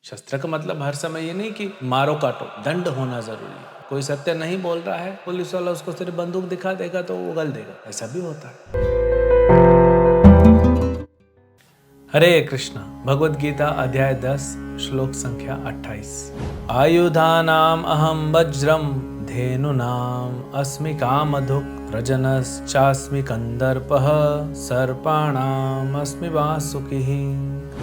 शस्त्र का मतलब हर समय ये नहीं कि मारो काटो, दंड होना जरूरी है। कोई सत्य नहीं बोल रहा है, पुलिस वाला उसको सिर्फ बंदूक दिखा देगा तो वो उगल देगा, ऐसा भी होता है। हरे कृष्णा। भगवद गीता अध्याय 10 श्लोक संख्या 28। आयुधानाम अहम वज्रम धेनुनाम अस्मि कामधुक् रजनश्चास्मि कंदर्पः सर्पाणाम अस्मि वासुकिः।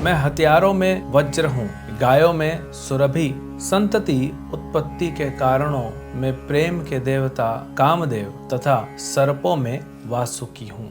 मैं हथियारों में वज्र हूँ, गायों में सुरभि, संतति उत्पत्ति के कारणों में प्रेम के देवता कामदेव तथा सर्पों में वासुकी हूँ।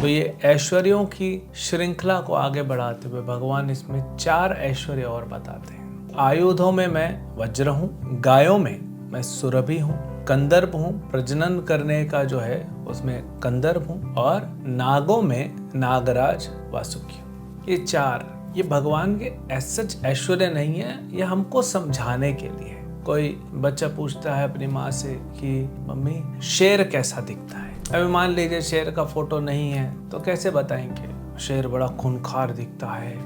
तो ये ऐश्वर्यों की श्रृंखला को आगे बढ़ाते हुए भगवान इसमें 4 ऐश्वर्य और बताते हैं। आयुधों में मैं वज्र हूँ, गायों में मैं सुरभि हूँ, कंदर्प हूँ, प्रजनन करने का जो है उसमें कंदर्प हूँ, और नागों में नागराज वासुकी हूँ। ये 4 ये भगवान के सच ऐश्वर्य नहीं है, ये हमको समझाने के लिए। कोई बच्चा पूछता है अपनी माँ से कि मम्मी शेर कैसा दिखता है। अभी मान लीजिए शेर का फोटो नहीं है तो कैसे बताएंगे। शेर बड़ा खूंखार दिखता है,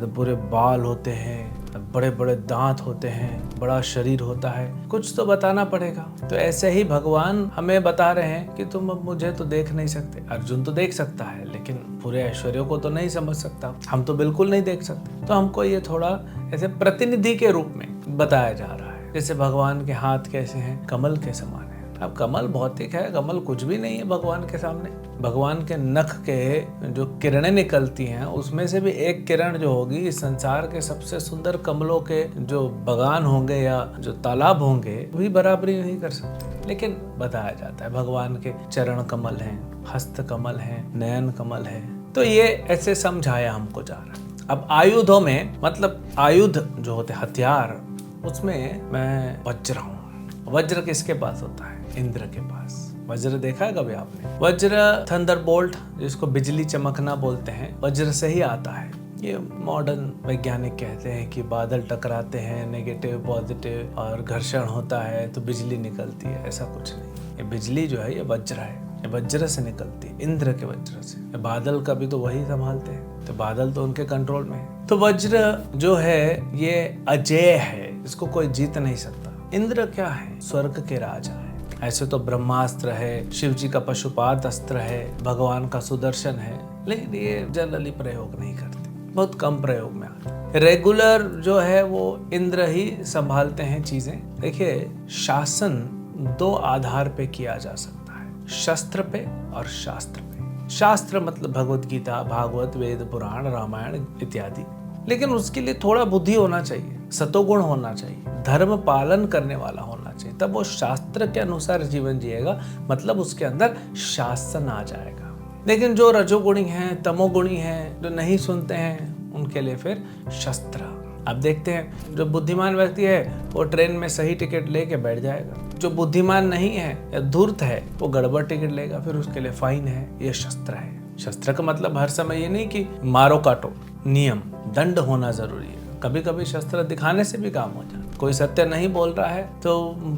पूरे बाल होते हैं, बड़े बड़े दांत होते हैं, बड़ा शरीर होता है, कुछ तो बताना पड़ेगा। तो ऐसे ही भगवान हमें बता रहे हैं कि तुम अब मुझे तो देख नहीं सकते। अर्जुन तो देख सकता है लेकिन पूरे ऐश्वर्यों को तो नहीं समझ सकता, हम तो बिल्कुल नहीं देख सकते। तो हमको ये थोड़ा ऐसे प्रतिनिधि के रूप में बताया जा रहा है। जैसे भगवान के हाथ कैसे हैं, कमल के समान है। अब कमल भौतिक है, कमल कुछ भी नहीं है भगवान के सामने। भगवान के नख के जो किरणें निकलती हैं उसमें से भी एक किरण जो होगी इस संसार के सबसे सुंदर कमलों के जो बगान होंगे या जो तालाब होंगे वही बराबरी नहीं कर सकते। लेकिन बताया जाता है भगवान के चरण कमल हैं, हस्त कमल हैं, नयन कमल है। तो ये ऐसे समझाया हमको जा रहा है। अब आयुधों में मतलब आयुध जो होते हथियार, उसमें मैं वज्र हूँ। वज्र किसके पास होता है? इंद्र के पास। वज्र देखा है कभी आपने? वज्र थंडरबोल्ट, जिसको बिजली चमकना बोलते हैं, वज्र से ही आता है। ये मॉडर्न वैज्ञानिक कहते हैं कि बादल टकराते हैं, नेगेटिव पॉजिटिव, और घर्षण होता है तो बिजली निकलती है। ऐसा कुछ नहीं। ये बिजली जो है ये वज्र है, ये वज्र से निकलती है, इंद्र के वज्र से। बादल का भी तो वही संभालते हैं, तो बादल तो उनके कंट्रोल में है। तो वज्र जो है ये अजेय है, इसको कोई जीत नहीं सकता। इंद्र क्या है? स्वर्ग के राजा है। ऐसे तो ब्रह्मास्त्र है, शिव जी का पशुपात अस्त्र है, भगवान का सुदर्शन है, लेकिन ये जनरली प्रयोग नहीं करते, बहुत कम प्रयोग में आते हैं। रेगुलर जो है वो इंद्र ही संभालते हैं चीजें। देखिए, शासन 2 आधार पे किया जा सकता है, शस्त्र पे और शास्त्र पे। शास्त्र मतलब भगवत गीता, भागवत, वेद, पुराण, रामायण इत्यादि। लेकिन उसके लिए थोड़ा बुद्धि होना चाहिए, सतोगुण होना चाहिए, धर्म पालन करने वाला होना चाहिए, तब वो शास्त्र के अनुसार जीवन जिएगा, मतलब उसके अंदर शासन आ जाएगा। लेकिन जो रजोगुणी हैं, तमोगुणी हैं, जो नहीं सुनते हैं, उनके लिए फिर शस्त्र। अब देखते हैं, जो बुद्धिमान व्यक्ति है वो ट्रेन में सही टिकट लेके बैठ जाएगा, जो बुद्धिमान नहीं है या धूर्त है वो गड़बड़ टिकट लेगा, फिर उसके लिए फाइन है। ये शस्त्र है। शस्त्र का मतलब हर समय ये नहीं कि मारो काटो, नियम दंड होना जरूरी है। कभी कभी शस्त्र दिखाने से भी काम हो जाए। कोई सत्य नहीं बोल रहा है तो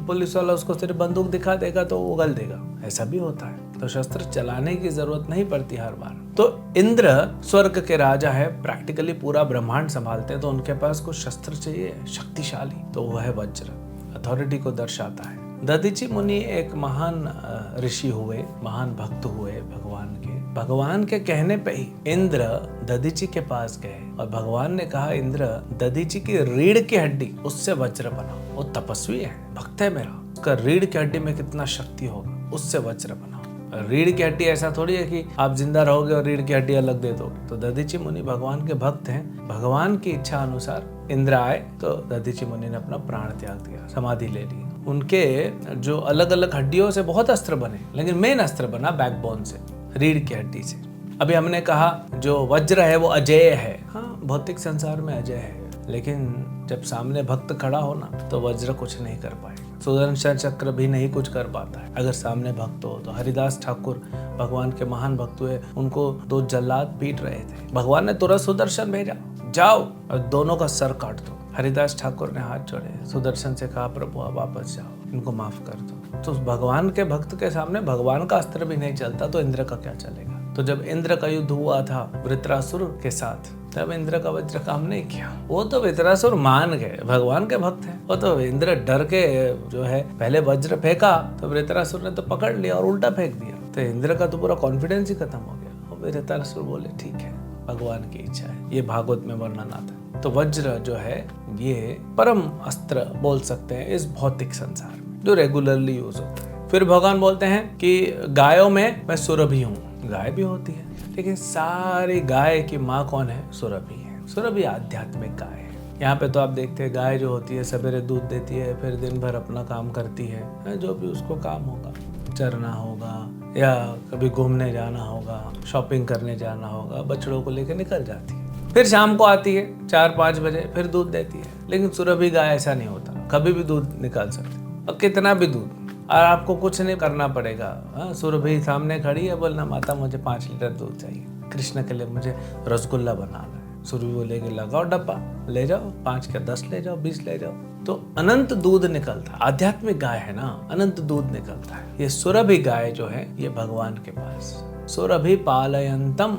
पुलिस वाला उसको सिर्फ बंदूक दिखा देगा तो उगल देगा, ऐसा भी होता है। तो शस्त्र चलाने की जरूरत नहीं पड़ती हर बार। तो इंद्र स्वर्ग के राजा है, प्रैक्टिकली पूरा ब्रह्मांड संभालते हैं, तो उनके पास कुछ शस्त्र चाहिए शक्तिशाली, तो वह है वज्र, अथॉरिटी को दर्शाता है। दधीचि मुनि एक महान ऋषि हुए, महान भक्त हुए भगवान के। भगवान के कहने पे ही इंद्र दधीचि के पास गए और भगवान ने कहा, इंद्र दधीचि की रीढ़ की हड्डी उससे वज्र बनाओ। वो तपस्वी है, भक्त है मेरा, उसका रीढ़ की हड्डी में कितना शक्ति होगा, उससे वज्र बनाओ। रीढ़ की हड्डी ऐसा थोड़ी है कि आप जिंदा रहोगे और रीढ़ की हड्डी अलग दे दोगे। तो दधीचि मुनि भगवान के भक्त हैं। भगवान की इच्छा अनुसार इंद्र आए तो दधीचि मुनि ने अपना प्राण त्याग दिया, समाधि ले ली। उनके जो अलग अलग हड्डियों से बहुत अस्त्र बने, लेकिन मेन अस्त्र बना बैकबोन से, रीढ़ की हड्डी से। अभी हमने कहा जो वज्र है वो अजेय है। हाँ, भौतिक संसार में अजेय है, लेकिन जब सामने भक्त खड़ा हो ना तो वज्र कुछ नहीं कर पाएगा। सुदर्शन चक्र भी नहीं कुछ कर पाता है अगर सामने भक्त हो तो। हरिदास ठाकुर भगवान के महान भक्त हुए, उनको 2 जल्लाद पीट रहे थे, भगवान ने तुरंत सुदर्शन भेजा, जाओ और दोनों का सर काट दो। हरिदास ठाकुर ने हाथ जोड़े, सुदर्शन से कहा, प्रभु आप वापस जाओ, इनको माफ कर दो। तो भगवान के भक्त के सामने भगवान का अस्त्र भी नहीं चलता तो इंद्र का क्या चलेगा। तो जब इंद्र का युद्ध हुआ था वृत्रासुर के साथ तब इंद्र का वज्र काम नहीं किया। वो तो वृत्रासुर मान गए, भगवान के भक्त हैं। वो तो इंद्र डर के जो है पहले वज्र फेंका तो वृत्रासुर ने तो पकड़ लिया और उल्टा फेंक दिया, तो इंद्र का तो पूरा कॉन्फिडेंस ही खत्म हो गया। और वृत्रासुर बोले ठीक है, भगवान की इच्छा है। ये भागवत में वर्णन आता है। तो वज्र जो है ये परम अस्त्र बोल सकते हैं इस भौतिक संसार में, जो रेगुलरली यूज होता है। फिर भगवान बोलते हैं कि गायों में मैं सुरभि हूँ। गाय भी होती है, लेकिन सारी गाय की माँ कौन है? सुरभि है। सुरभि आध्यात्मिक गाय है। यहाँ पे तो आप देखते हैं गाय जो होती है सवेरे दूध देती है, फिर दिन भर अपना काम करती है, जो भी उसको काम होगा, चरना होगा या कभी घूमने जाना होगा, शॉपिंग करने जाना होगा, बछड़ों को लेकर निकल जाती है। फिर शाम को आती है 4-5 बजे, फिर दूध देती है। लेकिन सुरभि गाय ऐसा नहीं होता, कभी भी दूध निकाल सकते और कितना भी दूध, और आपको कुछ नहीं करना पड़ेगा। सुरभि सामने खड़ी है, बोलना माता मुझे 5 लीटर दूध चाहिए, कृष्ण के लिए मुझे रसगुल्ला बनाना है। सुरभि बोलेगी लगाओ डब्बा, ले जाओ, 5 का 10 ले जाओ, 20 ले जाओ। तो अनंत दूध निकलता है। आध्यात्मिक गाय है ना, अनंत दूध निकलता है। ये सुरभि गाय जो है ये भगवान के पास, सुरभि पालयंतम,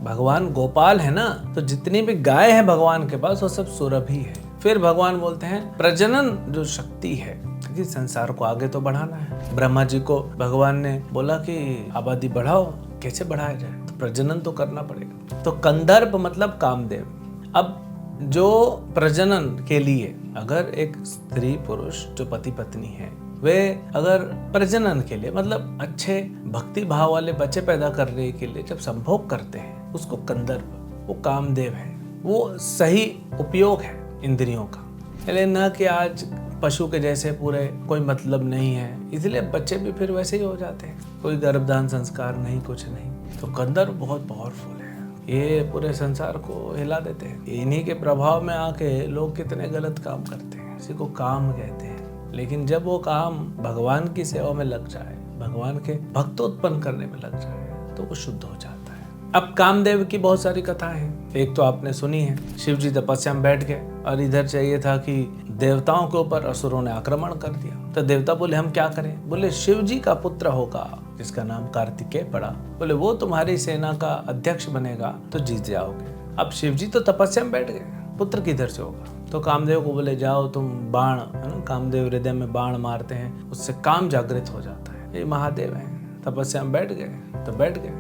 भगवान गोपाल है ना, तो जितनी भी गाय है भगवान के पास वो सब सुरभि है। फिर भगवान बोलते हैं प्रजनन जो शक्ति है, क्योंकि संसार को आगे तो बढ़ाना है। ब्रह्मा जी को भगवान ने बोला कि आबादी बढ़ाओ, कैसे बढ़ाया जाए? तो प्रजनन तो करना पड़ेगा। तो कंदर्प मतलब कामदेव। अब जो प्रजनन के लिए अगर एक स्त्री पुरुष जो पति पत्नी है, वे अगर प्रजनन के लिए मतलब अच्छे भक्ति भाव वाले बच्चे पैदा करने के लिए जब संभोग करते हैं, उसको कंदर्प, वो कामदेव है, वो सही उपयोग है इंद्रियों का। इसलिए न कि आज पशु के जैसे पूरे कोई मतलब नहीं है, इसलिए बच्चे भी फिर वैसे ही हो जाते हैं, कोई गर्भधान संस्कार नहीं, कुछ नहीं। तो कंदर्प बहुत पावरफुल है, ये पूरे संसार को हिला देते हैं। इन्हीं के प्रभाव में आके लोग कितने गलत काम करते हैं, इसी को काम कहते हैं। लेकिन जब वो काम भगवान की सेवा में लग जाए, भगवान के भक्त उत्पन्न करने में लग जाए, तो वो शुद्ध हो जाता है। अब कामदेव की बहुत सारी कथाएं हैं। एक तो आपने सुनी है, शिव जी तपस्या में बैठ गए और इधर चाहिए था कि देवताओं के ऊपर असुरों ने आक्रमण कर दिया। तो देवता बोले हम क्या करें? बोले शिव जी का पुत्र होगा जिसका नाम कार्तिकेय पड़ा, बोले वो तुम्हारी सेना का अध्यक्ष बनेगा तो जीत जाओगे। अब शिव जी तो तपस्या में बैठ गए, पुत्र किधर से होगा? तो कामदेव को बोले जाओ तुम बाण, है ना, कामदेव हृदय में बाण मारते हैं, उससे काम जागृत हो जाता है। ये महादेव हैं, तपस्या में बैठ गए तो बैठ गए।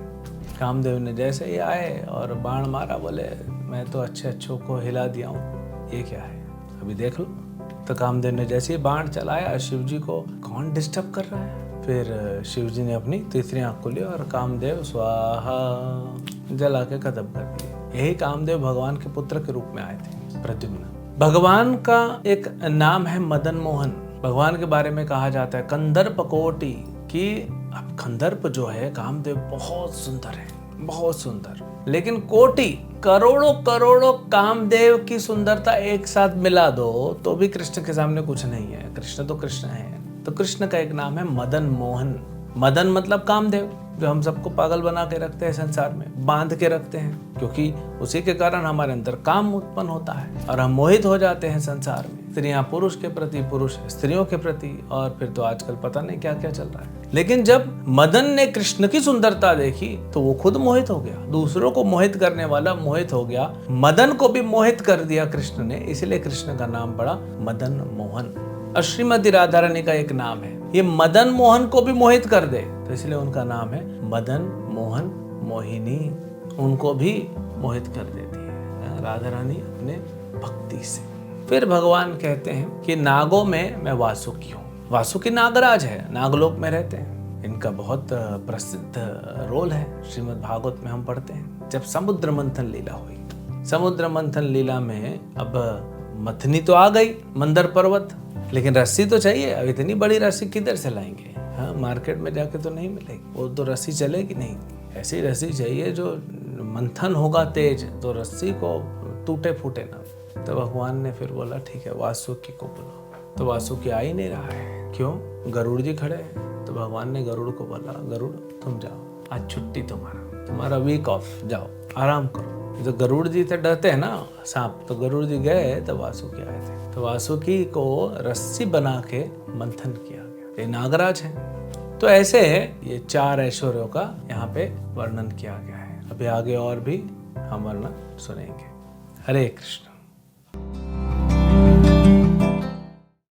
कामदेव ने जैसे ही आए और बाण मारा, बोले मैं तो अच्छों को हिला दिया हूँ, ये क्या है अभी देख लो। तो कामदेव ने जैसे ही बाण चलाया, शिव जी को कौन डिस्टर्ब कर रहा है? फिर शिव जी ने अपनी तीसरी आंख खोली और कामदेव स्वाहा जला के खत्म कर दिए। यही कामदेव भगवान के पुत्र के रूप में आए थे, प्रद्युम्न। भगवान का एक नाम है मदन मोहन। भगवान के बारे में कहा जाता है कंदर्प कोटि की। अब कंदर्प जो है कामदेव बहुत सुंदर है, बहुत सुंदर, लेकिन कोटि करोड़ों करोड़ों कामदेव की सुंदरता एक साथ मिला दो तो भी कृष्ण के सामने कुछ नहीं है। कृष्ण तो कृष्ण है। तो कृष्ण का एक नाम है मदन मोहन। मदन मतलब कामदेव, जो हम सबको पागल बना के रखते हैं, संसार में बांध के रखते हैं, क्योंकि उसी के कारण हमारे अंदर काम उत्पन्न होता है और हम मोहित हो जाते हैं संसार में। स्त्रियां पुरुष के प्रति, पुरुष स्त्रियों के प्रति, और फिर तो आजकल पता नहीं क्या क्या चल रहा है। लेकिन जब मदन ने कृष्ण की सुंदरता देखी तो वो खुद मोहित हो गया। दूसरों को मोहित करने वाला मोहित हो गया, मदन को भी मोहित कर दिया कृष्ण ने, इसलिए कृष्ण का नाम पड़ा मदन मोहन। और श्रीमती राधा रानी का एक नाम है, ये मदन मोहन को भी मोहित कर दे तो इसलिए उनका नाम है मदन मोहन मोहिनी, उनको भी मोहित कर देती है राधा रानी अपने भक्ति से। फिर भगवान कहते हैं कि नागों में मैं वासुकी हूँ। वासुकी नागराज है, नागलोक में रहते हैं। इनका बहुत प्रसिद्ध रोल है, श्रीमद् भागवत में हम पढ़ते हैं। जब समुद्र मंथन लीला हुई, समुद्र मंथन लीला में अब मथनी तो आ गई मंदर पर्वत, लेकिन रस्सी तो चाहिए। अब इतनी बड़ी रस्सी किधर से लाएंगे? हाँ, मार्केट में जाके तो नहीं मिलेगी, वो तो रस्सी चलेगी नहीं। ऐसी रस्सी चाहिए जो मंथन होगा तेज, तो रस्सी को टूटे फूटे ना। तो भगवान ने फिर बोला ठीक है वासुकी को बुलाओ। तो वासुकी आ ही नहीं रहा है, क्यों? गरुड़ जी खड़े हैं। तो भगवान ने गरुड़ को बोला गरुड़ तुम जाओ, आज छुट्टी तुम्हारा वीक ऑफ, जाओ आराम करो। तो गरुड़ जी से डरते हैं ना सांप, तो गरुड़ जी गए तो वासुकी आए थे। तो वासुकी को रस्सी बना के मंथन किया गया। ये नागराज है। तो ऐसे ये 4 ऐश्वर्यों का यहाँ पे वर्णन किया गया है। अभी आगे और भी हम वर्णन सुनेंगे। हरे कृष्ण।